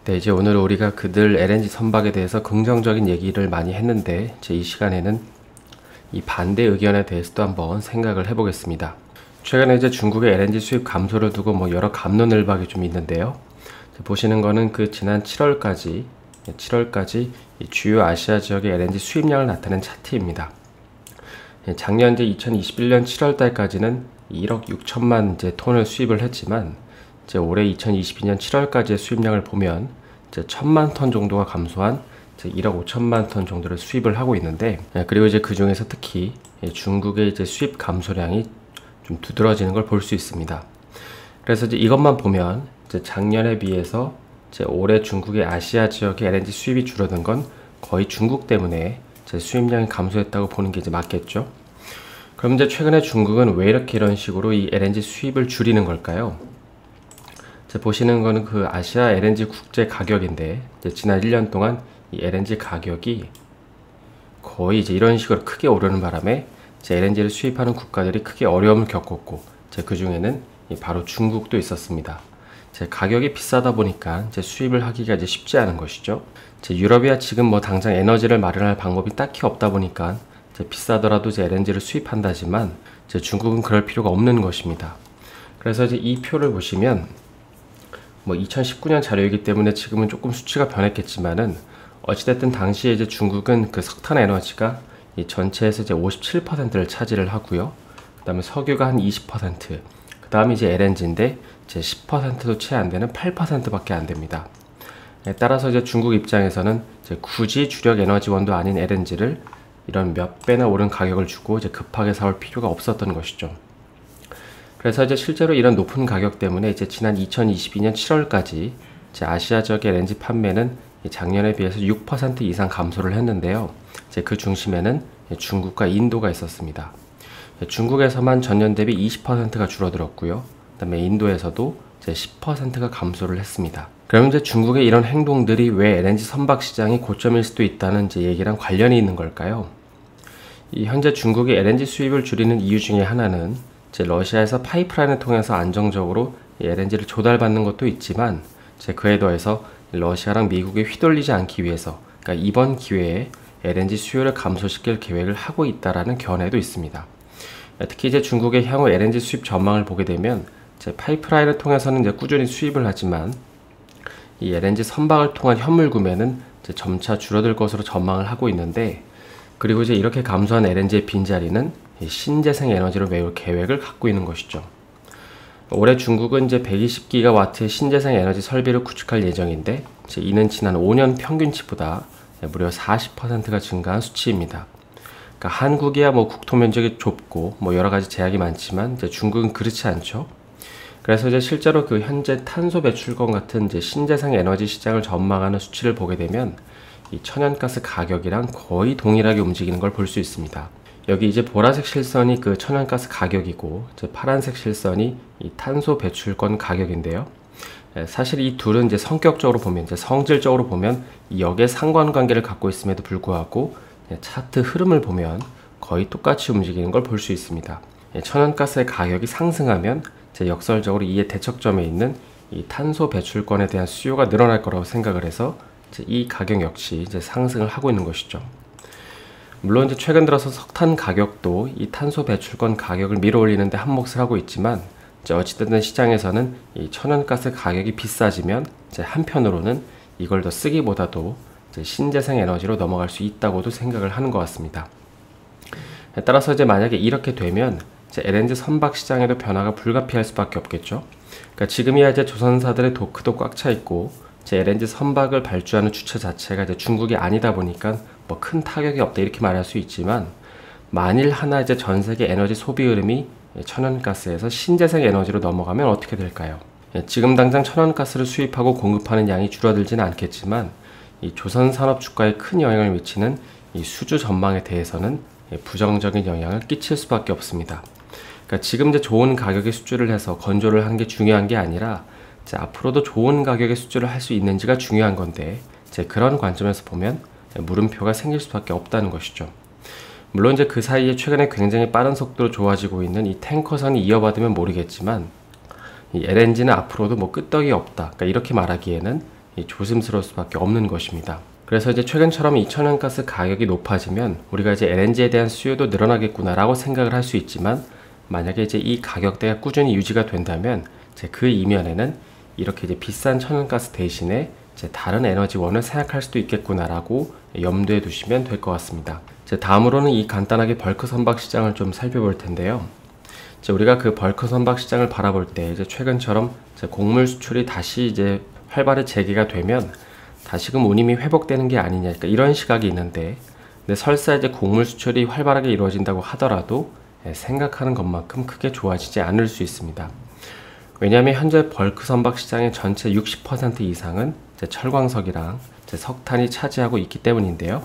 네, 이제 오늘 우리가 그들 LNG 선박에 대해서 긍정적인 얘기를 많이 했는데, 이 시간에는 이 반대 의견에 대해서도 한번 생각을 해보겠습니다. 최근에 이제 중국의 LNG 수입 감소를 두고 여러 갑론을박이 좀 있는데요. 보시는 거는 그 지난 7월까지 이 주요 아시아 지역의 LNG 수입량을 나타낸 차트입니다. 작년 이제 2021년 7월 달까지는 1억 6천만 이제 톤을 수입을 했지만, 이제 올해 2022년 7월까지의 수입량을 보면 이제 1,000만 톤 정도가 감소한 이제 1억 5천만 톤 정도를 수입을 하고 있는데, 그리고 이제 그 중에서 특히 중국의 이제 수입 감소량이 좀 두드러지는 걸 볼 수 있습니다. 그래서 이제 이것만 보면 이제 작년에 비해서 이제 올해 중국의 아시아 지역의 LNG 수입이 줄어든 건 거의 중국 때문에 이제 수입량이 감소했다고 보는 게 이제 맞겠죠. 그럼 이제 최근에 중국은 왜 이렇게 이런 식으로 이 LNG 수입을 줄이는 걸까요? 보시는 거는 그 아시아 LNG 국제 가격인데, 이제 지난 1년 동안 이 LNG 가격이 거의 이제 이런 식으로 크게 오르는 바람에 이제 LNG를 수입하는 국가들이 크게 어려움을 겪었고, 이제 그 중에는 바로 중국도 있었습니다. 이제 가격이 비싸다 보니까 이제 수입을 하기가 이제 쉽지 않은 것이죠. 이제 유럽이야 지금 당장 에너지를 마련할 방법이 딱히 없다 보니까 이제 비싸더라도 이제 LNG를 수입한다지만, 이제 중국은 그럴 필요가 없는 것입니다. 그래서 이제 이 표를 보시면 2019년 자료이기 때문에 지금은 조금 수치가 변했겠지만은, 어찌됐든 당시에 이제 중국은 그 석탄 에너지가 이 전체에서 이제 57%를 차지를 하고요. 그 다음에 석유가 한 20%, 그 다음에 이제 LNG인데 이제 10%도 채 안 되는 8%밖에 안 됩니다. 따라서 이제 중국 입장에서는 이제 굳이 주력 에너지원도 아닌 LNG를 이런 몇 배나 오른 가격을 주고 이제 급하게 사올 필요가 없었던 것이죠. 그래서 이제 실제로 이런 높은 가격 때문에 이제 지난 2022년 7월까지 이제 아시아 지역의 LNG 판매는 작년에 비해서 6% 이상 감소를 했는데요. 이제 그 중심에는 중국과 인도가 있었습니다. 중국에서만 전년 대비 20%가 줄어들었고요. 그다음에 인도에서도 이제 10%가 감소를 했습니다. 그럼 이제 중국의 이런 행동들이 왜 LNG 선박 시장이 고점일 수도 있다는 이제 얘기랑 관련이 있는 걸까요? 이 현재 중국이 LNG 수입을 줄이는 이유 중에 하나는 이제 러시아에서 파이프라인을 통해서 안정적으로 LNG를 조달받는 것도 있지만, 이제 그에 더해서 러시아랑 미국에 휘둘리지 않기 위해서, 그러니까 이번 기회에 LNG 수요를 감소시킬 계획을 하고 있다라는 견해도 있습니다. 특히 이제 중국의 향후 LNG 수입 전망을 보게 되면 이제 파이프라인을 통해서는 이제 꾸준히 수입을 하지만, 이 LNG 선박을 통한 현물 구매는 이제 점차 줄어들 것으로 전망을 하고 있는데, 그리고 이제 이렇게 감소한 LNG의 빈자리는 신재생 에너지로 메울 계획을 갖고 있는 것이죠. 올해 중국은 이제 120기가와트의 신재생 에너지 설비를 구축할 예정인데, 이는 지난 5년 평균치보다 무려 40%가 증가한 수치입니다. 그러니까 한국이야 국토 면적이 좁고 여러 가지 제약이 많지만 이제 중국은 그렇지 않죠. 그래서 이제 실제로 그 현재 탄소 배출권 같은 이제 신재생 에너지 시장을 전망하는 수치를 보게 되면 이 천연가스 가격이랑 거의 동일하게 움직이는 걸 볼 수 있습니다. 여기 이제 보라색 실선이 그 천연가스 가격이고, 이제 파란색 실선이 이 탄소 배출권 가격인데요. 사실 이 둘은 이제 성격적으로 보면, 이제 성질적으로 보면 역의 상관관계를 갖고 있음에도 불구하고 차트 흐름을 보면 거의 똑같이 움직이는 걸 볼 수 있습니다. 천연가스의 가격이 상승하면 이제 역설적으로 이에 대척점에 있는 이 탄소 배출권에 대한 수요가 늘어날 거라고 생각을 해서 이제 이 가격 역시 이제 상승을 하고 있는 것이죠. 물론 이제 최근 들어서 석탄 가격도 이 탄소 배출권 가격을 밀어올리는데 한몫을 하고 있지만, 이제 어찌됐든 시장에서는 이 천연가스 가격이 비싸지면 이제 한편으로는 이걸 더 쓰기보다도 이제 신재생 에너지로 넘어갈 수 있다고도 생각을 하는 것 같습니다. 따라서 이제 만약에 이렇게 되면 이제 LNG 선박 시장에도 변화가 불가피할 수밖에 없겠죠. 그러니까 지금이야 이제 조선사들의 도크도 꽉 차 있고, 이제 LNG 선박을 발주하는 주체 자체가 이제 중국이 아니다 보니까 큰 타격이 없다 이렇게 말할 수 있지만, 만일 하나 이제 전 세계 에너지 소비 흐름이 천연가스에서 신재생 에너지로 넘어가면 어떻게 될까요? 지금 당장 천연가스를 수입하고 공급하는 양이 줄어들지는 않겠지만, 이 조선 산업 주가에 큰 영향을 미치는 이 수주 전망에 대해서는 부정적인 영향을 끼칠 수밖에 없습니다. 그러니까 지금 이제 좋은 가격의 수주를 해서 건조를 하는 게 중요한 게 아니라, 이제 앞으로도 좋은 가격의 수주를 할 수 있는지가 중요한 건데, 이제 그런 관점에서 보면 물음표가 생길 수밖에 없다는 것이죠. 물론 이제 그 사이에 최근에 굉장히 빠른 속도로 좋아지고 있는 이 탱커선이 이어받으면 모르겠지만, 이 LNG는 앞으로도 끄떡이 없다, 그러니까 이렇게 말하기에는 조심스러울 수밖에 없는 것입니다. 그래서 이제 최근처럼 이 천연가스 가격이 높아지면 우리가 이제 LNG에 대한 수요도 늘어나겠구나라고 생각을 할 수 있지만, 만약에 이제 이 가격대가 꾸준히 유지가 된다면 이제 그 이면에는 이렇게 이제 비싼 천연가스 대신에 이제 다른 에너지원을 생각할 수도 있겠구나라고 염두에 두시면 될 것 같습니다. 이제 다음으로는 이 간단하게 벌크 선박 시장을 좀 살펴볼 텐데요. 이제 우리가 그 벌크 선박 시장을 바라볼 때 이제 최근처럼 이제 곡물 수출이 다시 이제 활발히 재개가 되면 다시금 운임이 회복되는 게 아니냐, 그러니까 이런 시각이 있는데, 근데 설사 이제 곡물 수출이 활발하게 이루어진다고 하더라도 생각하는 것만큼 크게 좋아지지 않을 수 있습니다. 왜냐하면 현재 벌크 선박 시장의 전체 60% 이상은 이제 철광석이랑 이제 석탄이 차지하고 있기 때문인데요.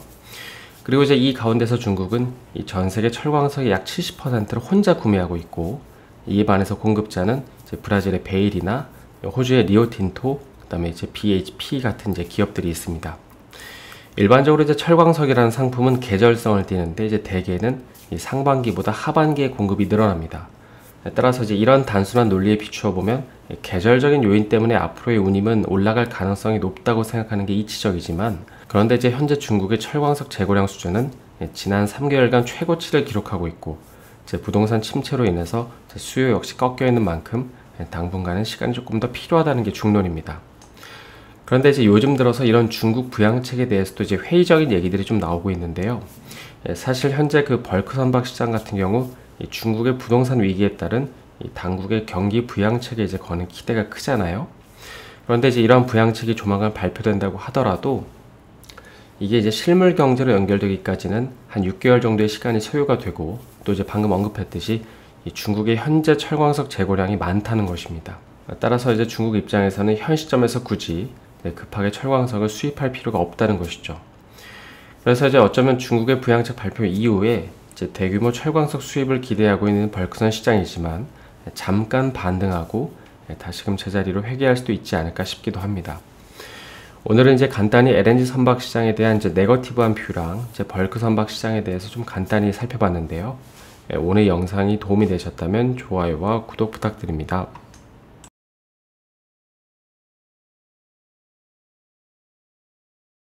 그리고 이제 이 가운데서 중국은 이 전 세계 철광석의 약 70%를 혼자 구매하고 있고, 이에 반해서 공급자는 이제 브라질의 베일이나 호주의 리오틴토, 그다음에 이제 BHP 같은 이제 기업들이 있습니다. 일반적으로 이제 철광석이라는 상품은 계절성을 띠는데 이제 대개는 이 상반기보다 하반기에 공급이 늘어납니다. 따라서 이제 이런 단순한 논리에 비추어 보면 계절적인 요인 때문에 앞으로의 운임은 올라갈 가능성이 높다고 생각하는 게 이치적이지만, 그런데 이제 현재 중국의 철광석 재고량 수준은 지난 3개월간 최고치를 기록하고 있고, 이제 부동산 침체로 인해서 수요 역시 꺾여 있는 만큼 당분간은 시간이 조금 더 필요하다는 게 중론입니다. 그런데 이제 요즘 들어서 이런 중국 부양책에 대해서도 이제 회의적인 얘기들이 좀 나오고 있는데요. 사실 현재 그 벌크 선박 시장 같은 경우 중국의 부동산 위기에 따른 당국의 경기 부양책에 이제 거는 기대가 크잖아요. 그런데 이제 이런 부양책이 조만간 발표된다고 하더라도 이게 이제 실물 경제로 연결되기까지는 한 6개월 정도의 시간이 소요가 되고, 또 이제 방금 언급했듯이 이 중국의 현재 철광석 재고량이 많다는 것입니다. 따라서 이제 중국 입장에서는 현 시점에서 굳이 급하게 철광석을 수입할 필요가 없다는 것이죠. 그래서 이제 어쩌면 중국의 부양책 발표 이후에 이제 대규모 철광석 수입을 기대하고 있는 벌크선 시장이지만 잠깐 반등하고 다시금 제자리로 회귀할 수도 있지 않을까 싶기도 합니다. 오늘은 이제 간단히 LNG 선박 시장에 대한 이제 네거티브한 뷰랑 이제 벌크 선박 시장에 대해서 좀 간단히 살펴봤는데요. 오늘 영상이 도움이 되셨다면 좋아요와 구독 부탁드립니다.